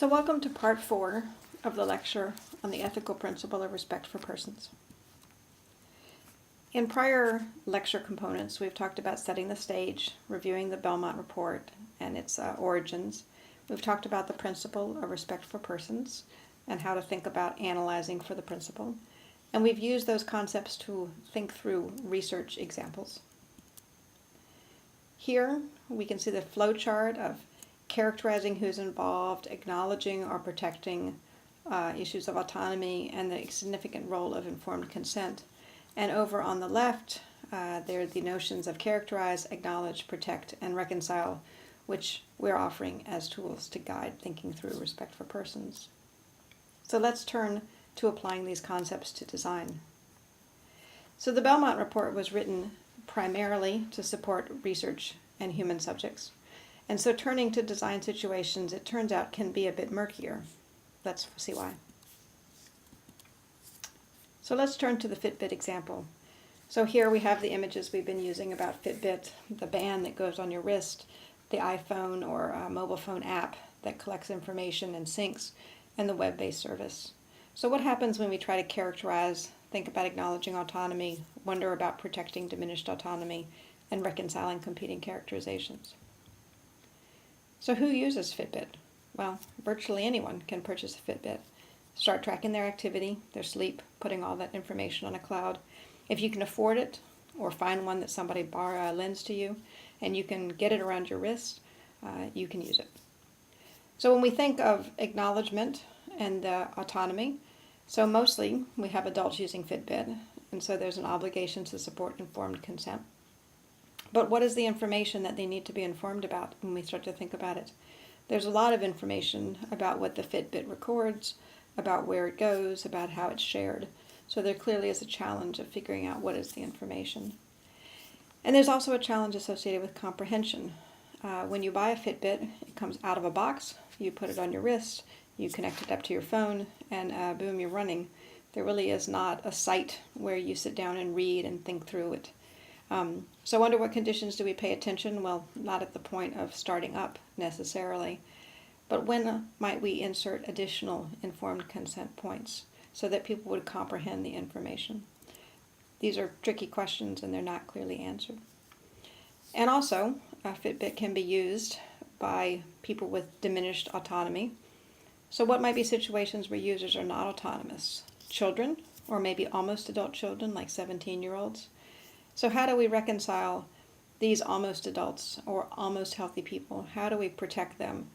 So welcome to part 4 of the lecture on the ethical principle of respect for persons. In prior lecture components, we've talked about setting the stage, reviewing the Belmont Report and its origins. We've talked about the principle of respect for persons and how to think about analyzing for the principle. And we've used those concepts to think through research examples. Here we can see the flow chart of characterizing who's involved, acknowledging or protecting issues of autonomy, and the significant role of informed consent. And over on the left, there are the notions of characterize, acknowledge, protect, and reconcile, which we're offering as tools to guide thinking through respect for persons. So let's turn to applying these concepts to design. So the Belmont Report was written primarily to support research and human subjects. And so turning to design situations, it turns out, can be a bit murkier. Let's see why. So let's turn to the Fitbit example. So here we have the images we've been using about Fitbit, the band that goes on your wrist, the iPhone or mobile phone app that collects information and syncs, and the web-based service. So what happens when we try to characterize, think about acknowledging autonomy, wonder about protecting diminished autonomy, and reconciling competing characterizations? So who uses Fitbit? Well, virtually anyone can purchase a Fitbit. Start tracking their activity, their sleep, putting all that information on a cloud. If you can afford it, or find one that somebody lends to you, and you can get it around your wrist, you can use it. So when we think of acknowledgement and autonomy, so mostly we have adults using Fitbit, and so there's an obligation to support informed consent. But what is the information that they need to be informed about when we start to think about it? There's a lot of information about what the Fitbit records, about where it goes, about how it's shared. So there clearly is a challenge of figuring out what is the information. And there's also a challenge associated with comprehension. When you buy a Fitbit, it comes out of a box, you put it on your wrist, you connect it up to your phone, and boom, you're running. There really is not a site where you sit down and read and think through it. So under what conditions do we pay attention? Well, not at the point of starting up necessarily, but when might we insert additional informed consent points so that people would comprehend the information? These are tricky questions and they're not clearly answered. And also, a Fitbit can be used by people with diminished autonomy. So what might be situations where users are not autonomous? Children, or maybe almost adult children like 17-year-olds. So how do we reconcile these almost adults or almost healthy people? How do we protect them?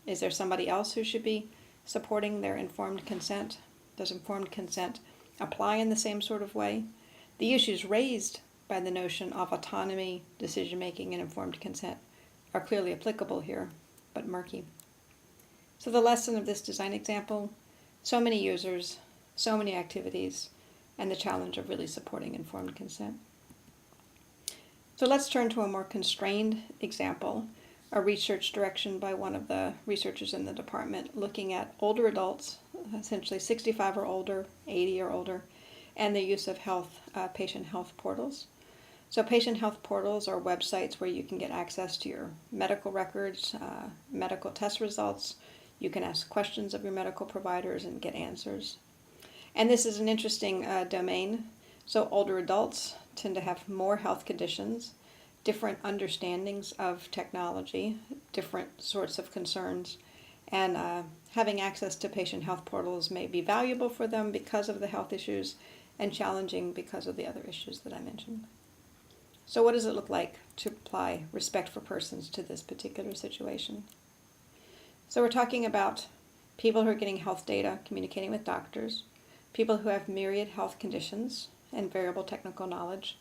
Is there somebody else who should be supporting their informed consent? Does informed consent apply in the same sort of way? The issues raised by the notion of autonomy, decision-making, and informed consent are clearly applicable here, but murky. So the lesson of this design example, so many users, so many activities, and the challenge of really supporting informed consent. So let's turn to a more constrained example, a research direction by one of the researchers in the department looking at older adults, essentially 65 or older, 80 or older, and the use of patient health portals. So patient health portals are websites where you can get access to your medical records, medical test results. You can ask questions of your medical providers and get answers. And this is an interesting domain. So older adults tend to have more health conditions, different understandings of technology, different sorts of concerns, and having access to patient health portals may be valuable for them because of the health issues and challenging because of the other issues that I mentioned. So what does it look like to apply respect for persons to this particular situation? So we're talking about people who are getting health data, communicating with doctors, people who have myriad health conditions and variable technical knowledge,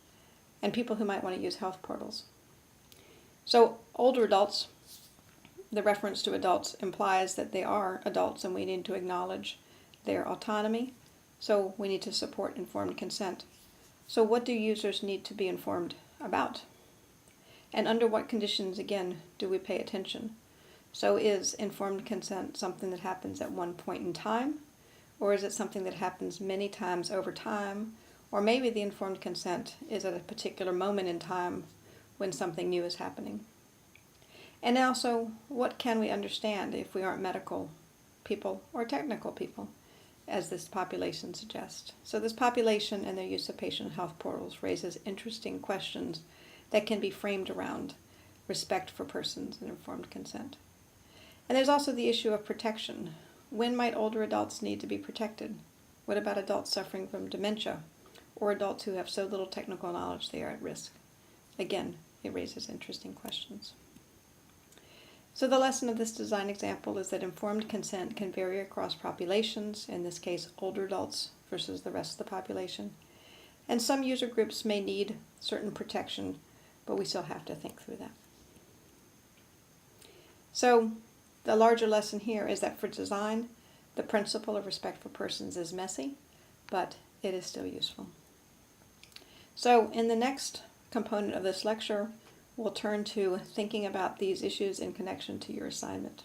and people who might want to use health portals. So older adults, the reference to adults implies that they are adults and we need to acknowledge their autonomy, so we need to support informed consent. So what do users need to be informed about? And under what conditions, again, do we pay attention? So is informed consent something that happens at one point in time? Or is it something that happens many times over time? Or maybe the informed consent is at a particular moment in time when something new is happening. And also, what can we understand if we aren't medical people or technical people, as this population suggests? So this population and their use of patient health portals raises interesting questions that can be framed around respect for persons and informed consent. And there's also the issue of protection. When might older adults need to be protected? What about adults suffering from dementia, or adults who have so little technical knowledge they are at risk? Again, it raises interesting questions. So the lesson of this design example is that informed consent can vary across populations, in this case older adults versus the rest of the population. And some user groups may need certain protection, but we still have to think through that. So the larger lesson here is that for design, the principle of respect for persons is messy, but it is still useful. So in the next component of this lecture, we'll turn to thinking about these issues in connection to your assignment.